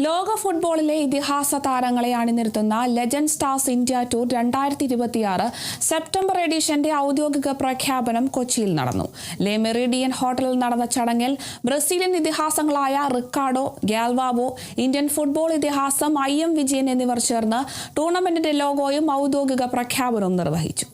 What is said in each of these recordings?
ലോക ഫുട്ബോളിലെ ഇതിഹാസ താരങ്ങളെ അണിനിരത്തുന്ന legend stars India tour 2026 September എഡിഷന്റെ ഔദ്യോഗിക പ്രഖ്യാപനം കൊച്ചിയിൽ നടന്നു. ലെ മെറിഡിയൻ ഹോട്ടലിൽ നടന്ന ചടങ്ങിൽ ബ്രസീലിയൻ ഇതിഹാസങ്ങളായ റിക്കാർഡോ ഗാൽവാവോ, ഇന്ത്യൻ ഫുട്ബോൾ ഇതിഹാസം IM വിജയൻ എന്നിവർ ചേർന്ന് ടൂർണമെന്റിന്റെ ലോഗോയും ഔദ്യോഗിക പ്രഖ്യാപനവും നിർവഹിച്ചു.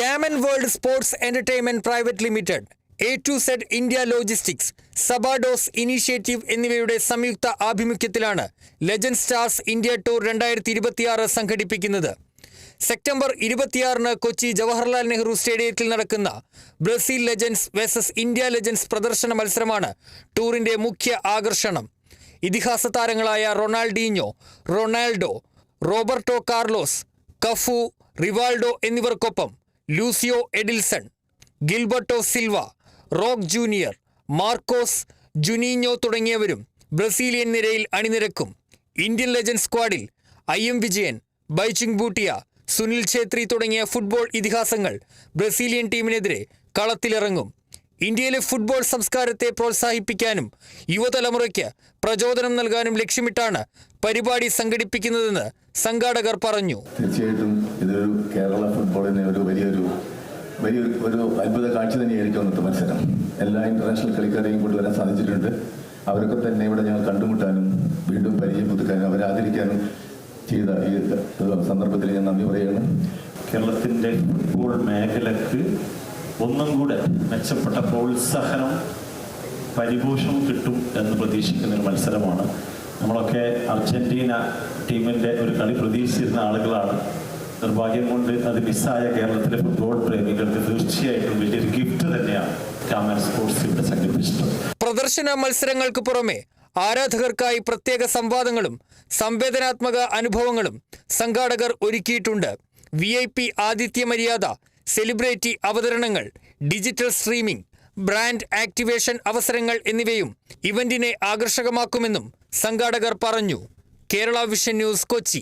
Gammon World Sports Entertainment Private Limited, A2Z India Logistics, Sabados Initiative എന്നിവയുടെ സംയുക്ത ആഭിമുഖ്യത്തിലാണ് ലെജൻഡ് സ്റ്റാർസ് ഇന്ത്യ ടൂർ 2026 സംഘടിപ്പിക്കുന്നത്. സെപ്റ്റംബർ 26 കൊച്ചി ജവഹർലാൽ നെഹ്റു സ്റ്റേഡിയത്തിൽ നടക്കുന്ന Brazil legends versus India legends പ്രദർശന മത്സരമാണ് ടൂറിന്റെ മുഖ്യ ആകർഷണം. ഇതിഹാസ താരങ്ങളായ Ronaldinho, Ronaldo, Roberto Carlos, Cafu, Rivaldo എന്നിവർക്കൊപ്പം Lucio Edilson, Gilberto Silva, Roque junior, Marcos, Juninho തുടങ്ങിയവരും ബ്രസീലിയൻ നിരയിൽ അണിനിരക്കും. ഇന്ത്യൻ ലെജൻഡ് സ്ക്വാഡിൽ IM വിജയൻ, ബൈചുങ് ബൂട്ടിയ, സുനിൽ ഛേത്രി തുടങ്ങിയ ഫുട്ബോൾ ഇതിഹാസങ്ങൾ ബ്രസീലിയൻ ടീമിനെതിരെ കളത്തിലിറങ്ങും. ഇന്ത്യയിലെ ഫുട്ബോൾ സംസ്കാരത്തെ പ്രോത്സാഹിപ്പിക്കാനും യുവതലമുറയ്ക്ക് പ്രചോദനം നൽകാനും ലക്ഷ്യമിട്ടാണ് പരിപാടി സംഘടിപ്പിക്കുന്നതെന്ന് സംഘാടകർ പറഞ്ഞു. തീർച്ചയായിട്ടും ഇതൊരു കേരള ഫുട്ബോളിന് ഒരു വലിയൊരു അത്ഭുത കാഴ്ച തന്നെയായിരിക്കും അന്നത്തെ മത്സരം. എല്ലാ ഇന്റർനാഷണൽ കളിക്കാരെയും കൊണ്ടുവരാൻ സാധിച്ചിട്ടുണ്ട്. അവരൊക്കെ തന്നെ ഇവിടെ ഞങ്ങൾ കണ്ടുമുട്ടാനും വീണ്ടും പരിചയം പുതുക്കാനും അവരെ ആദരിക്കാനും ചെയ്ത ഈ സന്ദർഭത്തിൽ ഞാൻ നന്ദി പറയുകയാണ്. കേരളത്തിൻ്റെ ഫുട്ബോൾ മേഖലക്ക് ഒന്നും കൂടെ മെച്ചപ്പെട്ട പ്രോത്സാഹനം പരിപോഷണം കിട്ടും എന്ന് പ്രതീക്ഷിക്കുന്ന ഒരു മത്സരമാണ്. നമ്മളൊക്കെ അർജന്റീന ടീമിൻ്റെ ഒരു കളി പ്രതീക്ഷിച്ചിരുന്ന ആളുകളാണ്. നിർഭാഗ്യം കൊണ്ട് അത് മിസ്സായ കേരളത്തിലെ ഫുട്ബോൾ പ്രേമികൾക്ക് തീർച്ചയായിട്ടും വലിയൊരു ഗിഫ്റ്റ് തന്നെയാണ് ഗാമൻ സ്പോർട്സ് ഇവിടെ സംഘടിപ്പിച്ചിട്ടുള്ളത്. പ്രദർശന മത്സരങ്ങൾക്ക് പുറമെ ആരാധകർക്കായി പ്രത്യേക സംവാദങ്ങളും സംവേദനാത്മക അനുഭവങ്ങളും സംഘാടകർ ഒരുക്കിയിട്ടുണ്ട്. VIP ആതിഥ്യ മര്യാദ, സെലിബ്രിറ്റി അവതരണങ്ങൾ, ഡിജിറ്റൽ സ്ട്രീമിംഗ്, ബ്രാൻഡ് ആക്ടിവേഷൻ അവസരങ്ങൾ എന്നിവയും ഇവന്റിനെ ആകർഷകമാക്കുമെന്നും സംഘാടകർ പറഞ്ഞു. Kerala vision news, Kochi.